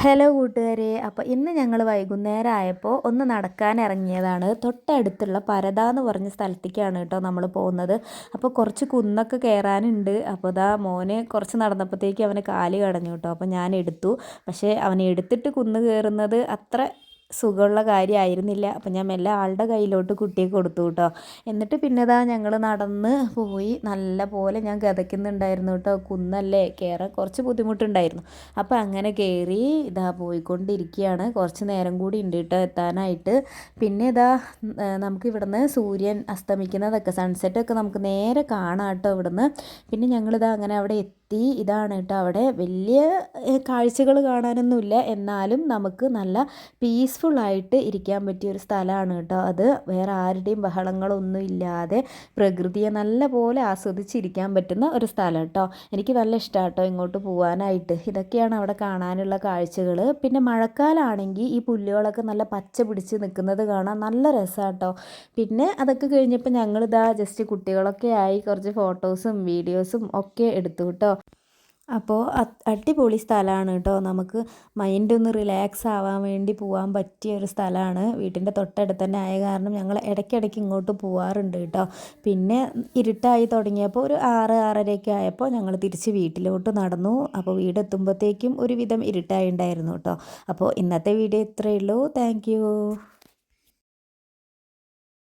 Hello കൂട്ടുകാരെ, അപ്പോൾ ഇന്ന് ഞങ്ങൾ വൈകുന്നേരം ആയപ്പോൾ ഒന്ന് നടക്കാൻ ഇറങ്ങിയതാണ്. തൊട്ടടുത്തുള്ള പരത എന്ന് പറഞ്ഞ സ്ഥലത്തേക്കാണ് കേട്ടോ നമ്മൾ പോകുന്നത്. അപ്പോൾ കുറച്ച് കുന്നൊക്കെ കയറാനുണ്ട്. അപ്പോൾ ഇതാ മോന് കുറച്ച് നടന്നപ്പോഴത്തേക്ക് അവന് കാല് കടഞ്ഞു കേട്ടോ. അപ്പോൾ ഞാൻ എടുത്തു. പക്ഷേ അവൻ എടുത്തിട്ട് കുന്ന് കയറുന്നത് അത്ര സുഖമുള്ള കാര്യമായിരുന്നില്ല. അപ്പം ഞാൻ മെല്ലെ ആളുടെ കയ്യിലോട്ട് കുട്ടിയെ കൊടുത്തു കേട്ടോ. എന്നിട്ട് പിന്നെ ഇതാ ഞങ്ങൾ നടന്ന് പോയി. നല്ല പോലെ ഞാൻ കിതയ്ക്കുന്നുണ്ടായിരുന്നു കേട്ടോ. കുന്നല്ലേ, കയറാൻ കുറച്ച് ബുദ്ധിമുട്ടുണ്ടായിരുന്നു. അപ്പോൾ അങ്ങനെ കയറി ഇതാ പോയിക്കൊണ്ടിരിക്കുകയാണ്. കുറച്ച് നേരം കൂടി ഉണ്ട് കേട്ടോ എത്താനായിട്ട്. പിന്നെ ഇതാ നമുക്ക് ഇവിടുന്ന് സൂര്യൻ അസ്തമിക്കുന്നതൊക്കെ സൺസെറ്റൊക്കെ നമുക്ക് നേരെ കാണാം കേട്ടോ ഇവിടുന്ന്. പിന്നെ ഞങ്ങളിതാ അങ്ങനെ അവിടെ എത്തി. ഇതാണ് കേട്ടോ അവിടെ വലിയ കാഴ്ചകൾ കാണാനൊന്നുമില്ല, എന്നാലും നമുക്ക് നല്ല പീസ്ഫുള്ളായിട്ട് ഇരിക്കാൻ പറ്റിയ ഒരു സ്ഥലമാണ് കേട്ടോ അത്. വേറെ ആരുടെയും ബഹളങ്ങളൊന്നും ഇല്ലാതെ പ്രകൃതിയെ നല്ല പോലെ ആസ്വദിച്ചിരിക്കാൻ പറ്റുന്ന ഒരു സ്ഥലം കേട്ടോ. എനിക്ക് നല്ല ഇഷ്ടമാണ് കേട്ടോ ഇങ്ങോട്ട് പോകാനായിട്ട്. ഇതൊക്കെയാണ് അവിടെ കാണാനുള്ള കാഴ്ചകൾ. പിന്നെ മഴക്കാലമാണെങ്കിൽ ഈ പുല്ലുകളൊക്കെ നല്ല പച്ച പിടിച്ച് നിൽക്കുന്നത് കാണാൻ നല്ല രസമാണ് കേട്ടോ. പിന്നെ അതൊക്കെ കഴിഞ്ഞപ്പോൾ ഞങ്ങളിതാ ജസ്റ്റ് കുട്ടികളൊക്കെ ആയി കുറച്ച് ഫോട്ടോസും വീഡിയോസും ഒക്കെ എടുത്തു കേട്ടോ. അപ്പോൾ അടിപൊളി സ്ഥലമാണ് കേട്ടോ. നമുക്ക് മൈൻഡ് ഒന്ന് റിലാക്സ് ആവാൻ വേണ്ടി പോകാൻ പറ്റിയ ഒരു സ്ഥലമാണ്. വീട്ടിൻ്റെ തൊട്ടടുത്ത് തന്നെ ആയ കാരണം ഞങ്ങൾ ഇടയ്ക്കിടയ്ക്ക് ഇങ്ങോട്ട് പോകാറുണ്ട് കേട്ടോ. പിന്നെ ഇരുട്ടായി തുടങ്ങിയപ്പോൾ ഒരു 6-6:30 ആയപ്പോൾ ഞങ്ങൾ തിരിച്ച് വീട്ടിലോട്ട് നടന്നു. അപ്പോൾ വീടെത്തുമ്പോഴത്തേക്കും ഒരുവിധം ഇരുട്ടായി ഉണ്ടായിരുന്നു കേട്ടോ. അപ്പോൾ ഇന്നത്തെ വീഡിയോ ഇത്രയേ ഉള്ളൂ. താങ്ക്